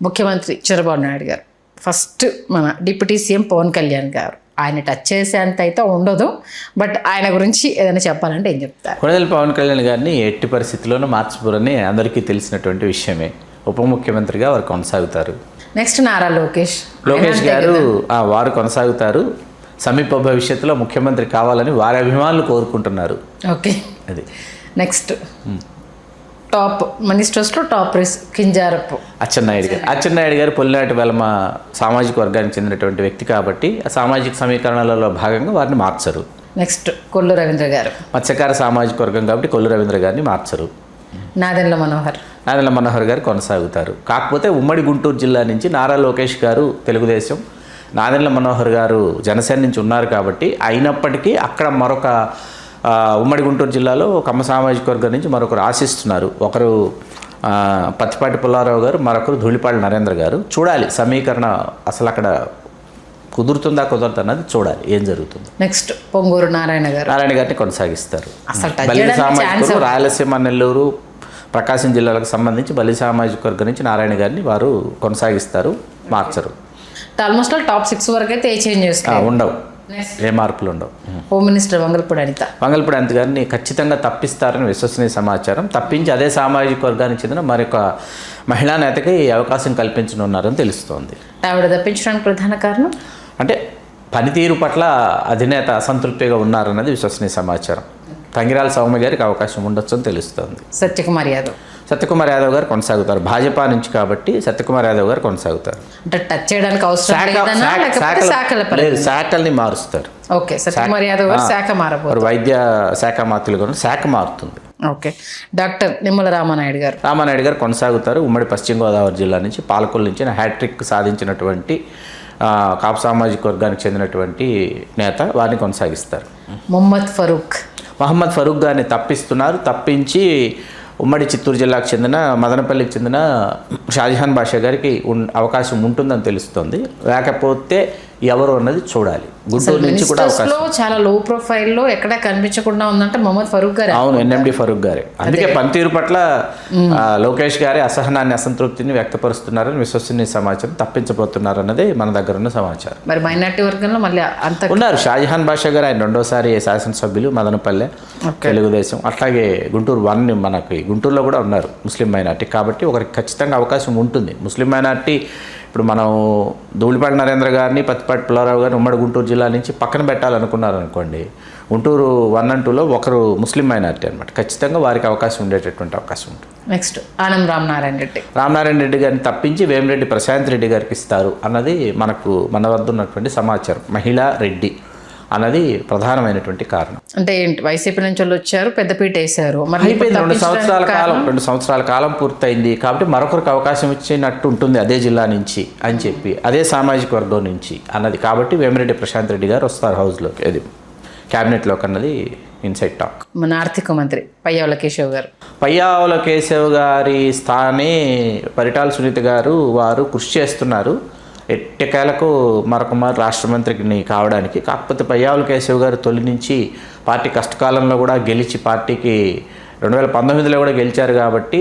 ముఖ్యమంత్రి చంద్రబాబు నాయుడు గారు, ఫస్ట్ మన డిప్యూటీ సీఎం పవన్ కళ్యాణ్ గారు, ఆయన టచ్ చేసేంత అయితే ఉండదు, బట్ ఆయన గురించి ఏదైనా చెప్పాలంటే ఏం చెప్తారు? కొణిదెల పవన్ కళ్యాణ్ గారిని ఎట్టి పరిస్థితుల్లోనూ మార్చబోరని అందరికీ తెలిసినటువంటి విషయమే. ఉప ముఖ్యమంత్రిగా వారు కొనసాగుతారు. నెక్స్ట్ నారా లోకేష్ గారు వారు కొనసాగుతారు. సమీప భవిష్యత్తులో ముఖ్యమంత్రి కావాలని వారి అభిమానులు కోరుకుంటున్నారు. ఓకే, అది నెక్స్ట్ టాప్ మినిస్టర్స్లో టాప్ కింజారపు అచ్చెన్నాయుడు గారు పొల్లినాటి వెలమ సామాజిక వర్గానికి చెందినటువంటి వ్యక్తి కాబట్టి ఆ సామాజిక సమీకరణలలో భాగంగా వారిని మార్చరు. నెక్స్ట్ కొల్లు రవీంద్ర గారు మత్స్యకార సామాజిక వర్గం కాబట్టి కొల్లు రవీంద్ర గారిని మార్చరు. నాదెండ్ల మనోహర్ గారు కొనసాగుతారు. కాకపోతే ఉమ్మడి గుంటూరు జిల్లా నుంచి నారా లోకేష్ గారు తెలుగుదేశం, నాదెండ్ల మనోహర్ గారు జనసేన నుంచి ఉన్నారు కాబట్టి, అయినప్పటికీ అక్కడ మరొక ఉమ్మడి గుంటూరు జిల్లాలో కమ్మ సామాజిక వర్గం నుంచి మరొకరు ఆశిస్తున్నారు. ఒకరు పత్తిపాటి పుల్లారావు గారు, మరొకరు ధూళిపాళి నరేంద్ర గారు. చూడాలి సమీకరణ అసలు అక్కడ కుదురుతుందా కుదరదు అన్నది చూడాలి ఏం జరుగుతుంది. నెక్స్ట్ పొంగూరు నారాయణ గారిని కొనసాగిస్తారు. బల్లి సామాజిక రాయలసీమ, నెల్లూరు, ప్రకాశం జిల్లాలకు సంబంధించి బల్లి సామాజిక వర్గం నుంచి నారాయణ గారిని వారు కొనసాగిస్తారు, మార్చరు. ఆల్మోస్ట్ టాప్ 6 వరకు అయితే ఏ చేంజ్ ఉండవు, ఏ మార్పులు ఉండవు. హోమ్ మినిస్టర్ వంగల్పూడి అనిత గారిని ఖచ్చితంగా తప్పిస్తారని విశ్వసనీయ సమాచారం. తప్పించి అదే సామాజిక వర్గానికి చెందిన మరొక మహిళా నేతకి అవకాశం కల్పించనున్నారని తెలుస్తోంది. ఆవిడ తప్పించడానికి ప్రధాన కారణం అంటే పనితీరు పట్ల అధినేత అసంతృప్తిగా ఉన్నారన్నది విశ్వసనీయ సమాచారం. తంగిరాల సౌమ్య గారికి అవకాశం ఉండొచ్చు అని తెలుస్తోంది. సత్యకుమార్ యాదవ్ గారు కొనసాగుతారు. భాజపా నుంచి కాబట్టి సత్యకుమార్ యాదవ్ గారు కొనసాగుతారు. అంటే టచ్ చేయడానికి శాఖల్ని మారుస్తారు. ఓకే, సత్యకుమార్ యాదవ్ గారు శాఖ మారబోతున్నారు. వైద్య శాఖ మాత్రులు కూడా శాఖ మారుతుంది. ఓకే, డాక్టర్ నిమ్మల రామానాయుడు గారు కొనసాగుతారు. ఉమ్మడి పశ్చిమ గోదావరి జిల్లా నుంచి, పాలకొల్లు నుంచి హ్యాట్రిక్ సాధించినటువంటి కాపు సామాజిక వర్గానికి చెందినటువంటి నేత, వారిని కొనసాగిస్తారు. మహమ్మద్ ఫరూక్ గారిని తప్పించి ఉమ్మడి చిత్తూరు జిల్లాకు చెందిన మదనపల్లికి చెందిన షాజహాన్ బాషా గారికి అవకాశం ఉంటుందని తెలుస్తుంది. లేకపోతే ఎవరు అన్నది చూడాలి. గుంటూరు నుంచి కూడా చాలా లో ప్రొఫైల్లో ఎక్కడ కనిపించకుండా ఉందంటే మహమ్మద్ ఫరూక్ గారు. అవును, ఎన్ఎండి ఫరూక్ గారే. అందుకే పనితీరు పట్ల లోకేష్ గారి అసహనాన్ని, అసంతృప్తిని వ్యక్తపరుస్తున్నారని విశ్వసనీయ సమాచారం. తప్పించబోతున్నారు అన్నది మన దగ్గర ఉన్న సమాచారం. మరి మైనార్టీ వర్గంలో మళ్ళీ అంత ఉన్నారు. షాజహాన్ బాషా గారు ఆయన రెండోసారి శాసనసభ్యులు, మదనపల్లె తెలుగుదేశం. అట్లాగే గుంటూరు 1 మనకి గుంటూరులో కూడా ఉన్నారు ముస్లిం మైనార్టీ. కాబట్టి ఒకరికి ఖచ్చితంగా అవకాశం ఉంటుంది. ముస్లిం మైనార్టీ ఇప్పుడు మనం ధూళిపాటి నరేంద్ర గారిని, పత్తిపాటి పుల్లారావు గారిని ఉమ్మడి గుంటూరు జిల్లా నుంచి పక్కన పెట్టాలనుకున్నారనుకోండి, గుంటూరు 1 and 2లో ఒకరు ముస్లిం మైనార్టీ అనమాట. ఖచ్చితంగా వారికి అవకాశం ఉండేటటువంటి అవకాశం ఉంటుంది. నెక్స్ట్ ఆనం రామనారాయణ రెడ్డి గారిని తప్పించి వేమిరెడ్డి ప్రశాంత్ రెడ్డి గారికి ఇస్తారు అన్నది మన వద్ద ఉన్నటువంటి సమాచారం. మహిళా రెడ్డి అన్నది ప్రధానమైనటువంటి కారణం. అంటే ఏంటి, వైసీపీ నుంచి వాళ్ళు వచ్చారు, పెద్దపీట వేశారు, అయిపోయింది. 2 సంవత్సరాల కాలం పూర్తయింది కాబట్టి మరొకరికి అవకాశం ఇచ్చినట్టు ఉంటుంది అదే జిల్లా నుంచి అని చెప్పి, అదే సామాజిక వర్గం నుంచి అన్నది. కాబట్టి వేమిరెడ్డి ప్రశాంత్ రెడ్డి గారు వస్తారు హౌస్లోకి, అది క్యాబినెట్లోకి అన్నది ఇన్సైడ్ టాక్. మన ఆర్థిక మంత్రి పయ్యావుల కేశవ్ గారి స్థానే పరిటాల సునీత గారు వారు కృషి చేస్తున్నారు ఎట్టకేలకు మరొక రాష్ట్ర మంత్రిని కావడానికి. కాకపోతే పయ్యావుల కేశవ్ గారు తొలి నుంచి పార్టీ కష్టకాలంలో కూడా గెలిచి, పార్టీకి 2019లో కూడా గెలిచారు కాబట్టి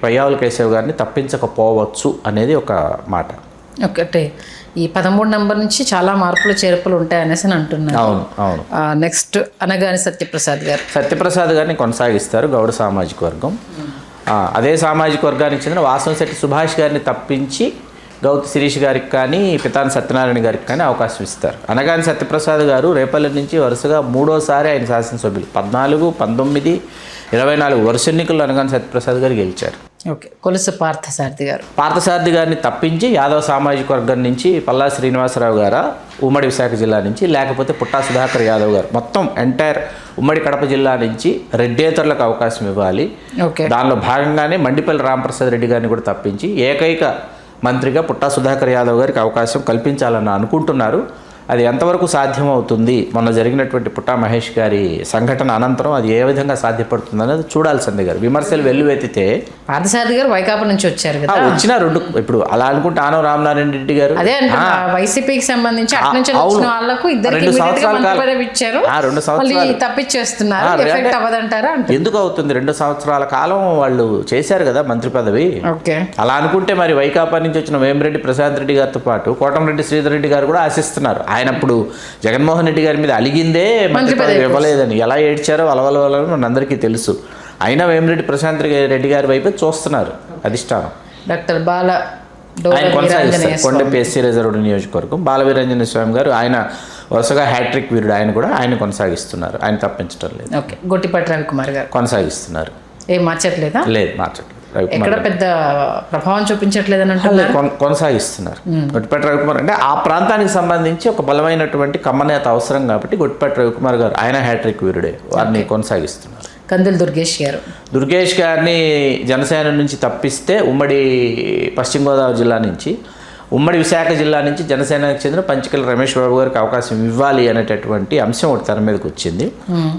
పయ్యావుల కేశవ్ గారిని తప్పించకపోవచ్చు అనేది ఒక మాట. ఒకటే ఈ 13 నెంబర్ నుంచి చాలా మార్పులు చేర్పులు ఉంటాయనేసి అంటున్నారు. అవును. నెక్స్ట్ అనగాని సత్యప్రసాద్ గారిని కొనసాగిస్తారు, గౌడ సామాజిక వర్గం. అదే సామాజిక వర్గానికి చెందిన వాసంశెట్టి సుభాష్ గారిని తప్పించి గౌతి శిరీష్ గారికి కానీ, పితాని సత్యనారాయణ గారికి కానీ అవకాశం ఇస్తారు. అనగాని సత్యప్రసాద్ గారు రేపల్లి నుంచి వరుసగా 3వసారి ఆయన శాసనసభ్యులు. 14, 19, 24 వరుస ఎన్నికల్లో అనగాని సత్యప్రసాద్ గారు గెలిచారు. ఓకే, కొలుసు పార్థసారథి గారిని తప్పించి యాదవ సామాజిక వర్గం నుంచి పల్లా శ్రీనివాసరావు గారు ఉమ్మడి విశాఖ జిల్లా నుంచి, లేకపోతే పుట్టా సుధాకర్ యాదవ్ గారు, మొత్తం ఎంటైర్ ఉమ్మడి కడప జిల్లా నుంచి రెడ్డేతరులకు అవకాశం ఇవ్వాలి. దానిలో భాగంగానే మండిపల్లి రామప్రసాద్ రెడ్డి గారిని కూడా తప్పించి ఏకైక మంత్రిగా పుట్టా సుధాకర్ యాదవ్ గారికి అవకాశం కల్పించాలని అనుకుంటున్నారు. అది ఎంతవరకు సాధ్యమవుతుంది, మొన్న జరిగినటువంటి పుట్టా మహేష్ గారి సంఘటన అనంతరం అది ఏ విధంగా సాధ్యపడుతుంది అనేది చూడాలి సంధ్య గారు. విమర్శలు వెల్లువెత్తితే పార్థసారథి గారు వైకాపా నుంచి వచ్చారు కదా, వచ్చిన రెండు ఇప్పుడు అలా అనుకుంటే ఆనవ రామనారాయణ రెడ్డి గారు అదే అంటే వైసీపీకి సంబంధించి అటు నుంచి వచ్చిన వాళ్ళకు ఇద్దరికి 2 సంవత్సరాల ఇచ్చారు, 2 సంవత్సరాలు తప్పించేస్తున్నారు. ఎఫెక్ట్ అవ్వదంటారా? ఎందుకు అవుతుంది? 2 సంవత్సరాల కాలం వాళ్ళు చేశారు కదా మంత్రి పదవి. ఓకే, అలా అనుకుంటే మరి వైకాపా నుంచి వచ్చిన వేమిరెడ్డి ప్రశాంత్ రెడ్డి గారితో పాటు కోటంరెడ్డి శ్రీధర్ రెడ్డి గారు కూడా ఆశిస్తున్నారు. ఆయన అప్పుడు జగన్మోహన్ రెడ్డి గారి మీద అలిగిందే మంత్రి పదవి ఇవ్వలేదని, ఎలా ఏడ్చారో అలవలవలని మన అందరికీ తెలుసు. అయినా వేమిరెడ్డి ప్రశాంత్ రెడ్డి గారి వైపు చూస్తున్నారు అధిష్టానం. డాక్టర్ బాల ఆయన కొనసాగిస్తారు కొండపి ఎస్సీ రిజర్వ్డ్ నియోజకవర్గం. బాలవీరాంజనేయ స్వామి గారు ఆయన వరుసగా హ్యాట్రిక్ వీరుడు, ఆయన కూడా ఆయన కొనసాగిస్తున్నారు, ఆయన తప్పించడం లేదు. ఓకే, గొట్టిపాటి రవికుమార్ గారు కొనసాగిస్తున్నారు. ఏం మార్చట్లేదా? లేదు, మార్చట్లేదు. ఎక్కడ పెద్ద ప్రభావం చూపించట్లేదని అంటున్నారు, కొనసాగిస్తున్నారు. గొట్టిపాటి రవికుమార్ అంటే ఆ ప్రాంతానికి సంబంధించి ఒక బలమైనటువంటి కమ్మనేత అవసరం కాబట్టి గొట్టిపాటి రవికుమార్ గారు ఆయన హ్యాట్రిక్ వీరుడే, వారిని కొనసాగిస్తున్నారు. కందులు దుర్గేష్ గారిని జనసేన నుంచి తప్పిస్తే ఉమ్మడి పశ్చిమ గోదావరి జిల్లా నుంచి, ఉమ్మడి విశాఖ జిల్లా నుంచి జనసేనకు చెందిన పంచకల రమేష్ బాబు గారికి అవకాశం ఇవ్వాలి అనేటటువంటి అంశం ఒకటి తెర మీదకి వచ్చింది.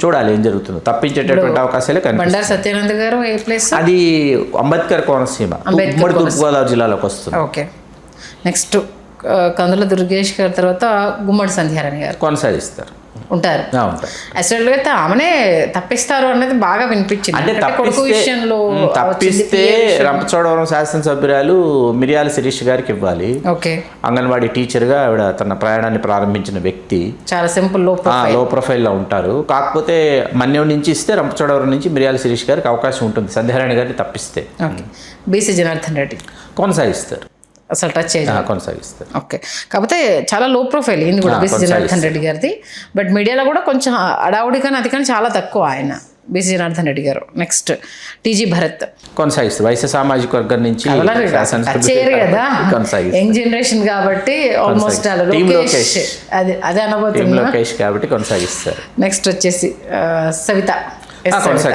చూడాలి ఏం జరుగుతుందో. తప్పించేటటువంటి అవకాశాలే బండారు సత్యానంద్ గారు ఏ ప్లేస్? అది అంబేద్కర్ కోనసీమ, ఉమ్మడి తూర్పుగోదావరి జిల్లాలోకి వస్తుంది. ఓకే, నెక్స్ట్ కందుల దుర్గేష్ గారి తర్వాత గుమ్మడి సంధ్యారాణి గారు కొనసాగిస్తారు, ఉంటారు. అసలు అయితే ఆమెనే తప్పిస్తారు అనేది బాగా వినిపించింది. అంటే తప్పిస్తే రంపచోడవరం శాసనసభ్యురాలు మిరియాల శిరీష్ గారికి ఇవ్వాలి. ఓకే, అంగన్వాడీ టీచర్గా ఆవిడ తన ప్రయాణాన్ని ప్రారంభించిన వ్యక్తి, చాలా సింపుల్ లో ప్రొఫైల్లో ఉంటారు. కాకపోతే మన్యం నుంచి ఇస్తే రంపచోడవరం నుంచి మిరియాల శిరీష్ గారికి అవకాశం ఉంటుంది సంధ్యారాణి గారిని తప్పిస్తే. బీసీ జనార్దన్ రెడ్డి కొనసాగిస్తారు, అసలు టచ్ చేయాలి, కొనసాగిస్తారు. ఓకే, కాకపోతే చాలా లో ప్రొఫైల్ ఇది కూడా బీసీ జనార్దన్ రెడ్డి గారిది. బట్ మీడియాలో కూడా కొంచెం అడావుడి కానీ అది కానీ చాలా తక్కువ ఆయన బీసీ జనార్దన్ రెడ్డి గారు. నెక్స్ట్ టీజీ భరత్ కొనసాగిస్తారు, వైశ్య సామాజిక వర్గం నుంచి కదా, యంగ్ జనరేషన్ కాబట్టి ఆల్మోస్ట్ అదే అనబోతుంది లోకేష్ కాబట్టి కొనసాగిస్తారు. నెక్స్ట్ వచ్చేసి సవిత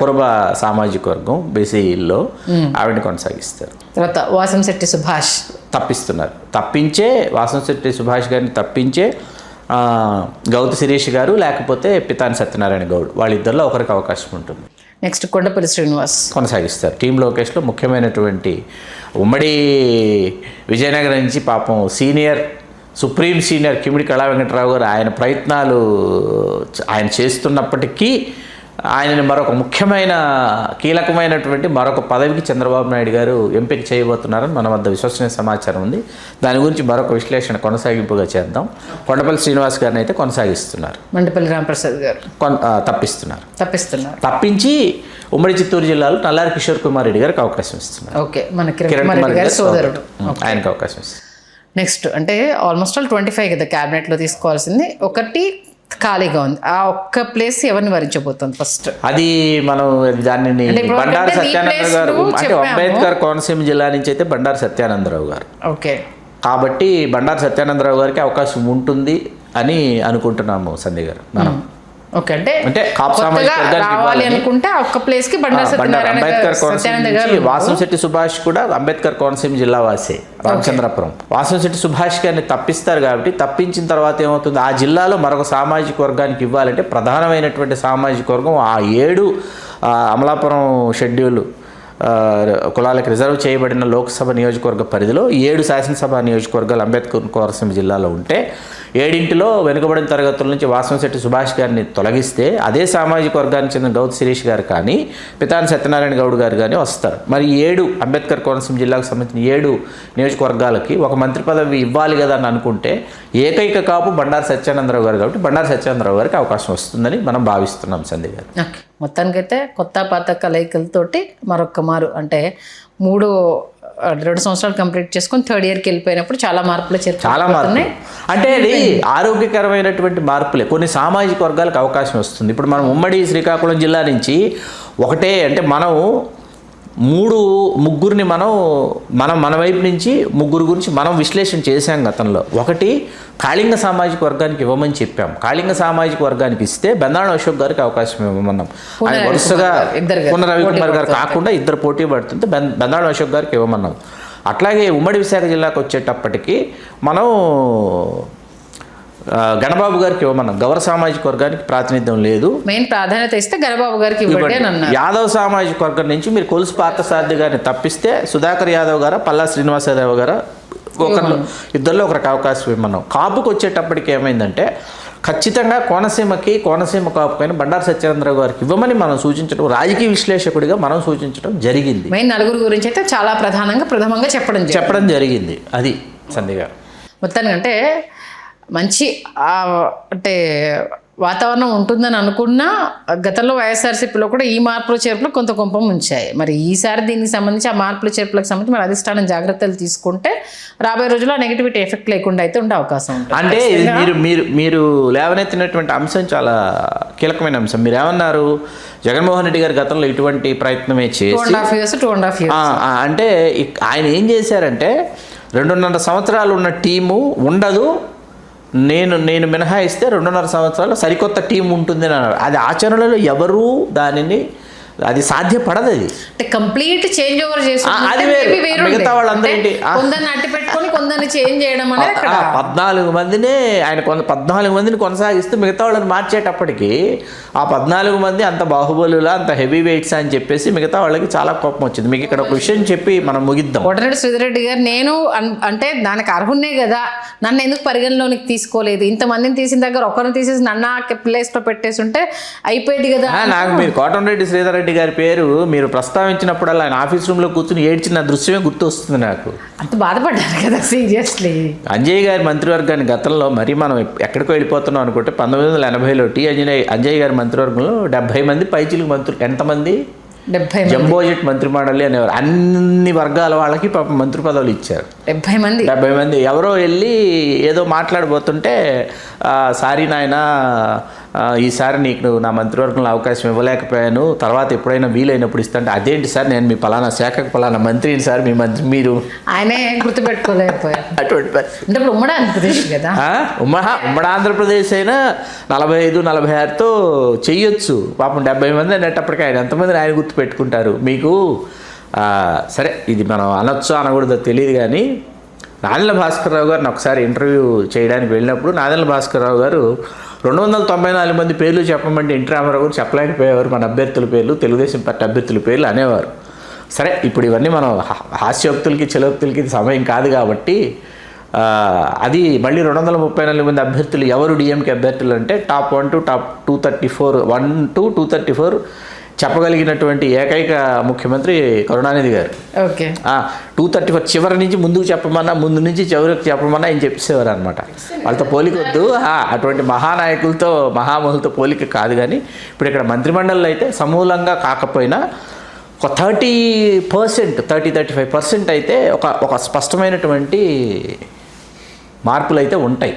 కురబ సామాజిక వర్గం బీసీలో ఆవిడని కొనసాగిస్తారు. తర్వాత వాసంశెట్టి సుభాష్ తప్పించే వాసంశెట్టి సుభాష్ గారిని తప్పించే గౌతు శిరీష్ గారు లేకపోతే పితాని సత్యనారాయణ గౌడ్, వాళ్ళిద్దరిలో ఒకరికి అవకాశం ఉంటుంది. నెక్స్ట్ కొండపల్లి శ్రీనివాస్ కొనసాగిస్తారు. టీమ్ లోకేష్లో ముఖ్యమైనటువంటి ఉమ్మడి విజయనగరం నుంచి పాపం సుప్రీం సీనియర్ కిమిడి కళా వెంకటరావు గారు ఆయన ప్రయత్నాలు ఆయన చేస్తున్నప్పటికీ ఆయనని మరొక ముఖ్యమైన కీలకమైనటువంటి మరొక పదవికి చంద్రబాబు నాయుడు గారు ఎంపిక చేయబోతున్నారని మన వద్ద విశ్వసనీయ సమాచారం ఉంది. దాని గురించి మరొక విశ్లేషణ కొనసాగింపుగా చేద్దాం. కొండపల్లి శ్రీనివాస్ గారిని అయితే కొనసాగిస్తున్నారు, మండపల్లి రామప్రసాద్ గారు తప్పించి ఉమ్మడి చిత్తూరు జిల్లాలో నల్లారి కిషోర్ కుమార్ రెడ్డి గారికి అవకాశం ఇస్తున్నారు. ఓకే, మన కిరణ్ కుమార్ గారి సోదరుడు, ఆయనకు అవకాశం ఇస్తున్నారు. నెక్స్ట్ అంటే ఆల్మోస్ట్ 25 కదా క్యాబినెట్లో తీసుకోవాల్సింది, ఒకటి ఖాళీగా ఉంది. ఆ ఒక్క ప్లేస్ ఎవరిని వరించబోతుంది ఫస్ట్? అది మనం దాన్ని బండారు సత్యానందరావు గారు అంటే అంబేద్కర్ కోనసీమ జిల్లా నుంచి అయితే బండారు సత్యానందరావు గారు. ఓకే, కాబట్టి బండారు సత్యానందరావు గారికి అవకాశం ఉంటుంది అని అనుకుంటున్నాము సంధ్య గారు మనం. ఓకే, అంటే రావాలి అనుకుంటే ఒక్క ప్లేస్ కి అంబేద్కర్ కోనసీమ వాసంశెట్టి సుభాష్ కూడా అంబేద్కర్ కోనసీమ జిల్లా వాసే రామచంద్రపురం. వాసంశెట్టి సుభాష్ గారిని తప్పిస్తారు కాబట్టి తప్పించిన తర్వాత ఏమవుతుంది, ఆ జిల్లాలో మరొక సామాజిక వర్గానికి ఇవ్వాలంటే ప్రధానమైనటువంటి సామాజిక వర్గం ఆ 7 అమలాపురం షెడ్యూల్ కులాలకు రిజర్వ్ చేయబడిన లోక్సభ నియోజకవర్గ పరిధిలో 7 శాసనసభ నియోజకవర్గాలు అంబేద్కర్ కోనసీమ జిల్లాలో ఉంటే 7 వెనుకబడిన తరగతుల నుంచి వాసంశెట్టి సుభాష్ గారిని తొలగిస్తే అదే సామాజిక వర్గానికి చెందిన గౌతు శిరీష్ గారు కానీ పితాని సత్యనారాయణ గౌడ్ గారు కానీ వస్తారు. మరి 7 అంబేద్కర్ కోనసీమ జిల్లాకు సంబంధించిన 7 నియోజకవర్గాలకి ఒక మంత్రి పదవి ఇవ్వాలి కదా అని అనుకుంటే ఏకైక కాపు బండారు సత్యానందరావు గారు కాబట్టి బండారు సత్యానందరావు గారికి అవకాశం వస్తుందని మనం భావిస్తున్నాం సంధ్య గారు. మొత్తానికైతే కొత్త పాత కలయికలతోటి మరొక మారు అంటే 2 సంవత్సరాలు కంప్లీట్ చేసుకొని 3rd ఇయర్కి వెళ్ళిపోయినప్పుడు చాలా మార్పులు చాలా మార్పులు అంటే అది ఆరోగ్యకరమైనటువంటి మార్పులే. కొన్ని సామాజిక వర్గాలకు అవకాశం వస్తుంది. ఇప్పుడు మనం ఉమ్మడి శ్రీకాకుళం జిల్లా నుంచి ఒకటే అంటే మనం ముగ్గురిని మన వైపు నుంచి ముగ్గురు గురించి మనం విశ్లేషణ చేశాం గతంలో. ఒకటి కాళింగ సామాజిక వర్గానికి ఇవ్వమని చెప్పాం. కాళింగ సామాజిక వర్గానికి ఇస్తే బెందాళ అశోక్ గారికి అవకాశం ఇవ్వమన్నాం. ఆయన వరుసగా పున్న రవికుమార్ గారు కాకుండా 2 పోటీ పడుతుంటే బెందాళ అశోక్ గారికి ఇవ్వమన్నాం. అట్లాగే ఉమ్మడి విశాఖ జిల్లాకు వచ్చేటప్పటికి మనం గణబాబు గారికి ఇవ్వమన్నాం. గౌర సామాజిక వర్గానికి ప్రాతినిధ్యం లేదు, మెయిన్ ప్రాధాన్యత ఇస్తే గణబాబు గారికి ఇవ్వండి అని అన్నారు. యాదవ్ సామాజిక వర్గం నుంచి మీరు కొలుసు పార్థసారథి గారిని తప్పిస్తే సుధాకర్ యాదవ్ గారు, పల్లా శ్రీనివాసరావు గారు ఒకరు, ఇద్దరిలో ఒకరికి అవకాశం ఇవ్వమన్నాం. కాపుకి వచ్చేటప్పటికి ఏమైందంటే ఖచ్చితంగా కోనసీమ కాపుకైనా బండారు సత్యేంద్రరావు గారికి ఇవ్వమని మనం సూచించడం, రాజకీయ విశ్లేషకుడిగా మనం సూచించడం జరిగింది. మెయిన్ నలుగురు గురించి అయితే చాలా ప్రథమంగా చెప్పడం జరిగింది. అది సంధ్య గారు మొత్తానికి అంటే మంచి అంటే వాతావరణం ఉంటుందని అనుకున్నా గతంలో వైఎస్ఆర్సీపీలో కూడా ఈ మార్పుల చేర్పులు కొంత కొంపం ఉంచాయి. మరి ఈసారి దీనికి సంబంధించి ఆ మార్పుల చేర్పులకు సంబంధించి మరి అధిష్టానం జాగ్రత్తలు తీసుకుంటే రాబోయే రోజుల్లో నెగిటివిటీ ఎఫెక్ట్ లేకుండా అయితే ఉండే అవకాశం ఉంటుంది. అంటే మీరు లేవనెత్తినటువంటి అంశం చాలా కీలకమైన అంశం. మీరు ఏమన్నారు, జగన్మోహన్ రెడ్డి గారు గతంలో ఇటువంటి ప్రయత్నమే చేసి 2.5 years అంటే ఆయన ఏం చేశారంటే 2.5 సంవత్సరాలు ఉన్న టీము ఉండదు, నేను మినహాయిస్తే 2.5 సంవత్సరాలు సరికొత్త టీం ఉంటుంది అని అన్నారు. అది ఆచరణలో ఎవరూ దానిని అది సాధ్యపడదు. అది అంటే కంప్లీట్ చేంజ్ ఓవర్ చేసి అది వేరు. మిగతా వాళ్ళందరూ కొందరిని అట్టి పెట్టుకొని కొందరిని చేంజ్ చేయడం అనేది 14 మందినే ఆయన 14 మందిని కొనసాగిస్తూ మిగతా వాళ్ళని మార్చేటప్పటికి ఆ 14 మంది అంత బాహుబలులా అంత హెవీ వెయిట్స్ అని చెప్పేసి మిగతా వాళ్ళకి చాలా కోపం వచ్చింది. మీకు ఇక్కడ ఒక విషయం చెప్పి మనం ముగిద్దాం. కోటరెడ్డి శ్రీధర్రెడ్డి గారు నేను అంటే దానికి అర్హున్నే కదా, నన్ను ఎందుకు పరిగణలోనికి తీసుకోలేదు, ఇంతమందిని తీసిన దగ్గర ఒకరిని తీసేసి నన్ను ఆ ప్లేస్లో పెట్టేసి ఉంటే అయిపోయేది కదా. నాకు మీరు కోటరెడ్డి శ్రీధర్ రెడ్డి గారి పేరు మీరు ప్రస్తావించినప్పుడల్లా ఆయన ఆఫీస్ రూమ్లో కూర్చుని ఏడ్చిన దృశ్యమే గుర్తు వస్తుంది నాకు. అంత బాధపడ్డారు కదా సీరియస్లీ. అంజయ్ గారి మంత్రివర్గాన్ని గతంలో మరీ మనం ఎక్కడికో వెళ్ళిపోతున్నాం అనుకుంటే 1980లో అంజయ్ గారి మంత్రివర్గంలో 70 మంది పైచిలకు మంత్రులు. ఎంతమంది? 70 జంబోజెట్ మంత్రి మండలి అనేవారు. అన్ని వర్గాల వాళ్ళకి పాపం మంత్రి పదవులు ఇచ్చారు. 70 మంది ఎవరో వెళ్ళి ఏదో మాట్లాడబోతుంటే సారీ నాయన, ఈసారి నీకు నా మంత్రివర్గంలో అవకాశం ఇవ్వలేకపోయాను, తర్వాత ఎప్పుడైనా వీలైనప్పుడు ఇస్తాంటే అదేంటి సార్, నేను మీ పలానా శాఖకు పలానా మంత్రిని సార్, మీ మంత్రి మీరు ఆయనే గుర్తుపెట్టుకోలేకపోయారు. అటువంటి అంటే ఇప్పుడు ఉమ్మడి ఆంధ్రప్రదేశ్ కదా, ఉమ్మడి ఆంధ్రప్రదేశ్ అయినా 45-46తో చెయ్యొచ్చు. పాపం 70 మంది అనేటప్పటికీ ఆయన ఎంతమందిని ఆయన గుర్తు పెట్టుకుంటారు. మీకు సరే ఇది మనం అనొచ్చో అనకూడదో తెలియదు కానీ నాదెండ్ల భాస్కర్రావు గారిని ఒకసారి ఇంటర్వ్యూ చేయడానికి వెళ్ళినప్పుడు నాదెండ్ల భాస్కర్రావు గారు 294 మంది పేర్లు చెప్పమంటే ఎన్టీ రామారావు గారు చెప్పలేకపోయేవారు. మన అభ్యర్థుల పేర్లు, తెలుగుదేశం పార్టీ అభ్యర్థుల పేర్లు అనేవారు. సరే ఇప్పుడు ఇవన్నీ మనం హాస్యోక్తులకి చిలోక్తులకి సమయం కాదు కాబట్టి అది మళ్ళీ 234 మంది అభ్యర్థులు ఎవరు డిఎంకే అభ్యర్థులు అంటే టాప్ 1 to టాప్ 234 చెప్పగలిగినటువంటి ఏకైక ముఖ్యమంత్రి కరుణానిధి గారు. ఓకే 234 చివరి నుంచి ముందుకు చెప్పమన్నా, ముందు నుంచి చివరికి చెప్పమన్నా ఆయన చెప్పేసేవారు అనమాట. వాళ్ళతో పోలికొద్దు, అటువంటి మహానాయకులతో మహామహులతో పోలిక కాదు. కానీ ఇప్పుడు ఇక్కడ మంత్రిమండలిలో అయితే సమూలంగా కాకపోయినా ఒక 30-35% అయితే ఒక స్పష్టమైనటువంటి మార్పులు అయితే ఉంటాయి.